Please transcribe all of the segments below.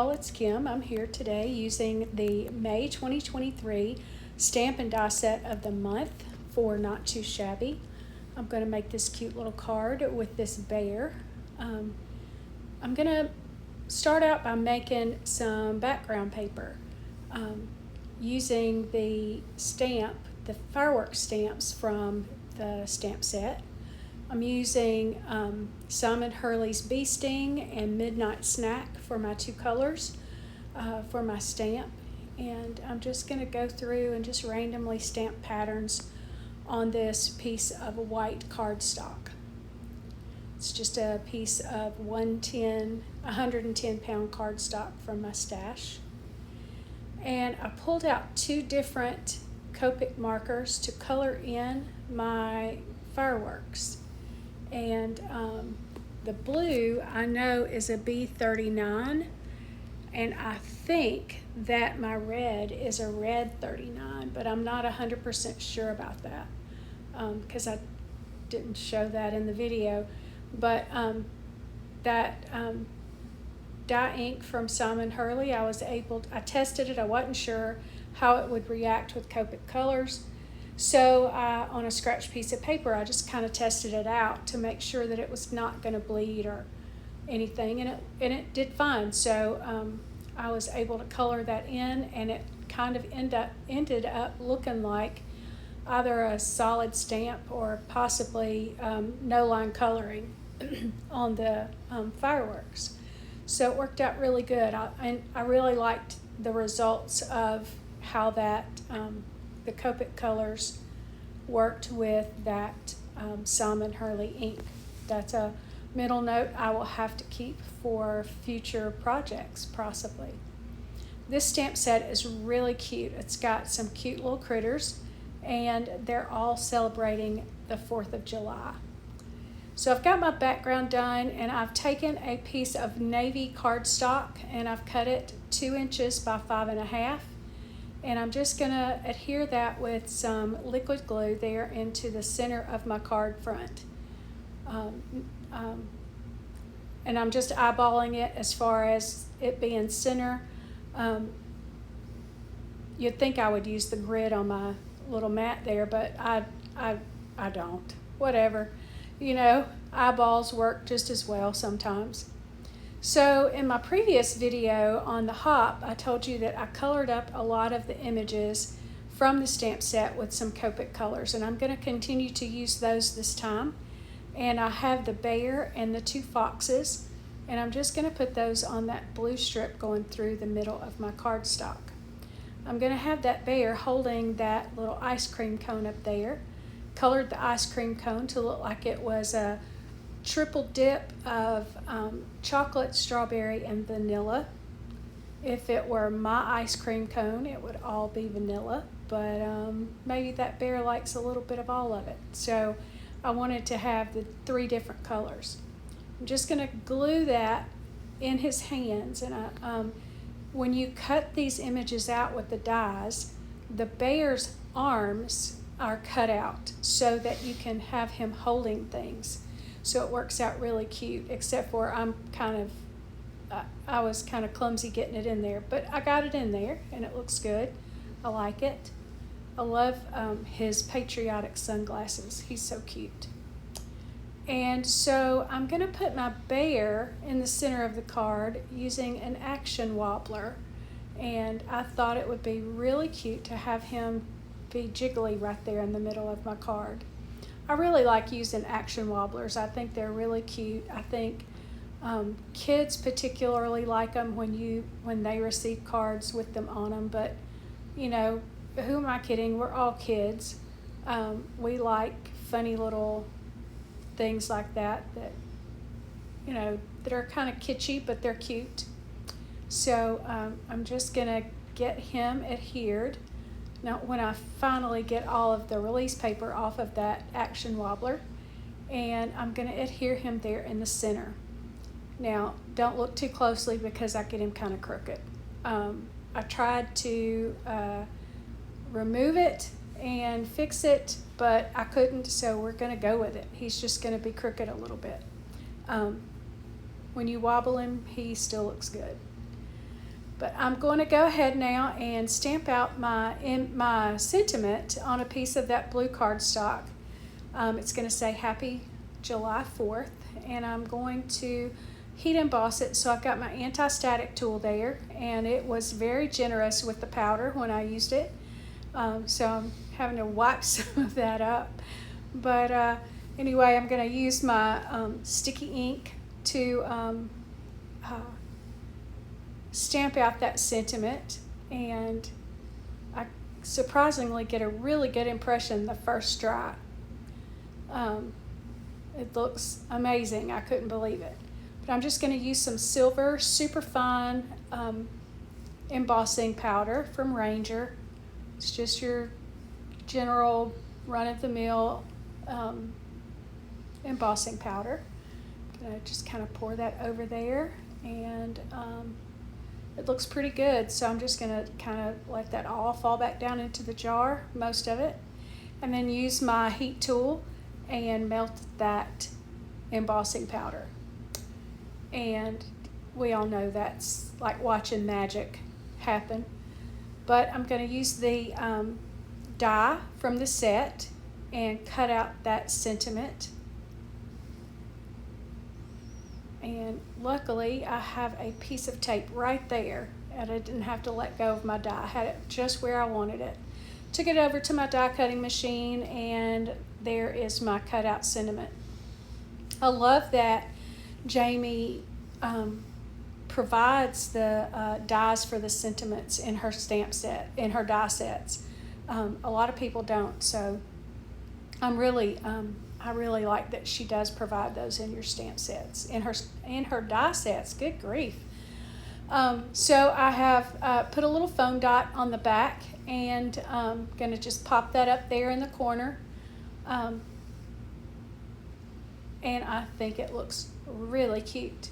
y'all, it's Kim. I'm here today using the May 2023 Stamp and Die Set of the Month for Not Too Shabby. I'm going to make this cute little card with this bear. I'm going to start out by making some background paper using the fireworks stamps from the stamp set. I'm using Simon Hurley's Bee Sting and Midnight Snack for my two colors for my stamp. And I'm just going to go through and just randomly stamp patterns on this piece of white cardstock. It's just a piece of 110 pound cardstock from my stash. And I pulled out two different Copic markers to color in my fireworks. And the blue I know is a B39, and I think that my red is a red 39, but I'm not 100% sure about that because I didn't show that in the video. But that dye ink from Simon Hurley, I tested it. I wasn't sure how it would react with Copic colors. So on a scratch piece of paper, I just kind of tested it out to make sure that it was not going to bleed or anything, and it did fine. So I was able to color that in, and it kind of ended up looking like either a solid stamp or possibly no line coloring on the fireworks. So it worked out really good, and I really liked the results of how that the Copic colors worked with that Simon Hurley ink. That's a middle note I will have to keep for future projects, possibly. This stamp set is really cute. It's got some cute little critters, and they're all celebrating the 4th of July. So I've got my background done, and I've taken a piece of navy cardstock, and I've cut it 2 inches by 5.5. And I'm just going to adhere that with some liquid glue there into the center of my card front. And I'm just eyeballing it as far as it being center. You'd think I would use the grid on my little mat there, but I don't. Whatever. You know, eyeballs work just as well sometimes. So in my previous video on the hop, I told you that I colored up a lot of the images from the stamp set with some Copic colors, and I'm going to continue to use those this time. And I have the bear and the 2 foxes, and I'm just going to put those on that blue strip going through the middle of my cardstock. I'm going to have that bear holding that little ice cream cone up there. Colored the ice cream cone to look like it was a triple dip of chocolate, strawberry, and vanilla. If it were my ice cream cone, it would all be vanilla, but maybe that bear likes a little bit of all of it. So I wanted to have the 3 different colors. I'm just going to glue that in his hands, and when you cut these images out with the dies, the bear's arms are cut out so that you can have him holding things. So it works out really cute, except for I was kind of clumsy getting it in there, but I got it in there and it looks good. I like it. I love his patriotic sunglasses. He's so cute. And so I'm going to put my bear in the center of the card using an action wobbler, and I thought it would be really cute to have him be jiggly right there in the middle of my card. I really like using action wobblers. I think they're really cute. I think kids particularly like them when they receive cards with them on them. But, you know, who am I kidding? We're all kids. We like funny little things like that, you know, that are kind of kitschy, but they're cute. So I'm just going to get him adhered. Now, when I finally get all of the release paper off of that action wobbler, and I'm going to adhere him there in the center. Now, don't look too closely because I get him kind of crooked. I tried to remove it and fix it, but I couldn't, so we're going to go with it. He's just going to be crooked a little bit. When you wobble him, he still looks good. But I'm going to go ahead now and stamp out my sentiment on a piece of that blue cardstock. It's going to say Happy July 4th, and I'm going to heat emboss it. So I've got my anti-static tool there, and it was very generous with the powder when I used it. So I'm having to wipe some of that up. But anyway, I'm going to use my sticky ink to stamp out that sentiment, and I surprisingly get a really good impression the first dry. It looks amazing. I couldn't believe it. But I'm just going to use some silver superfine embossing powder from Ranger. It's just your general run-of-the-mill embossing powder. I'm going to just kind of pour that over there, and it looks pretty good. So I'm just going to kind of let that all fall back down into the jar, most of it, and then use my heat tool and melt that embossing powder. And we all know that's like watching magic happen. But I'm going to use the die from the set and cut out that sentiment. And luckily I have a piece of tape right there, and I didn't have to let go of my die. I had it just where I wanted it. Took it over to my die cutting machine, and there is my cutout sentiment. I love that Jamie provides the dies for the sentiments in her stamp set, in her die sets. A lot of people don't, so I really like that she does provide those in your stamp sets, in her die sets. Good grief! So I have put a little foam dot on the back, and I'm gonna just pop that up there in the corner. And I think it looks really cute.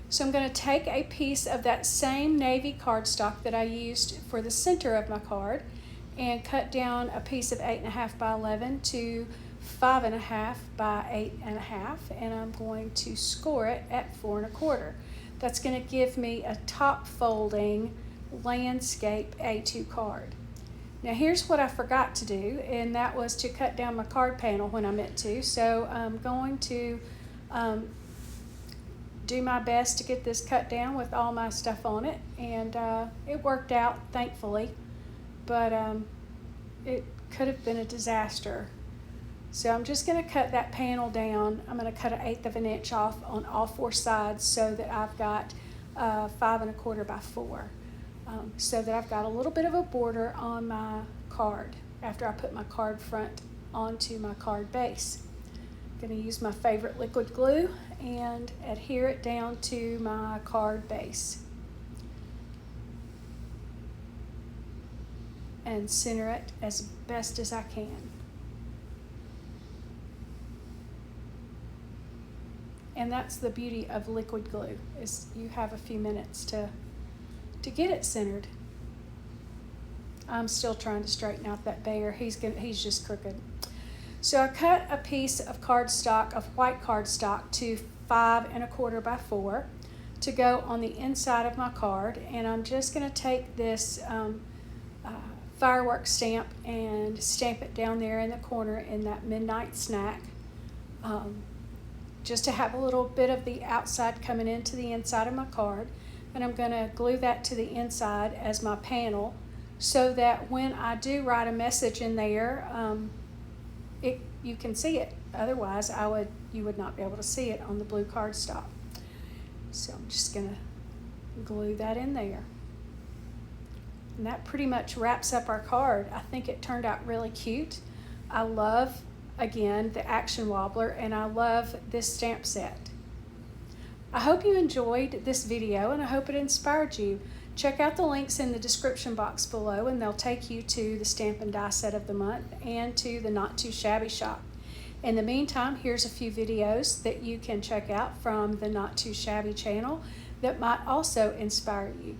So I'm going to take a piece of that same navy cardstock that I used for the center of my card and cut down a piece of 8.5 by 11 to 5.5 by 8.5, and I'm going to score it at 4 1/4. That's going to give me a top folding landscape A2 card. Now here's what I forgot to do, and that was to cut down my card panel when I meant to. So I'm going to do my best to get this cut down with all my stuff on it, and it worked out, thankfully, but it could have been a disaster. So I'm just going to cut that panel down. I'm going to cut 1/8 of an inch off on all 4 sides so that I've got 5 1/4 by 4. So that I've got a little bit of a border on my card after I put my card front onto my card base. I'm going to use my favorite liquid glue and adhere it down to my card base. And center it as best as I can. And that's the beauty of liquid glue, is you have a few minutes to get it centered. I'm still trying to straighten out that bear. He's just crooked. So I cut a piece of cardstock, of white cardstock, to 5 1/4 by 4 to go on the inside of my card, and I'm just going to take this fireworks stamp and stamp it down there in the corner in that midnight snack, just to have a little bit of the outside coming into the inside of my card. And I'm going to glue that to the inside as my panel, so that when I do write a message in there, you can see it. Otherwise, you would not be able to see it on the blue cardstock. So I'm just going to glue that in there. And that pretty much wraps up our card. I think it turned out really cute. I love, again, the Action Wobbler, and I love this stamp set. I hope you enjoyed this video, and I hope it inspired you. Check out the links in the description box below, and they'll take you to the Stamp and Die Set of the Month and to the Not Too Shabby shop. In the meantime, here's a few videos that you can check out from the Not Too Shabby channel that might also inspire you.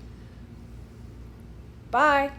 Bye!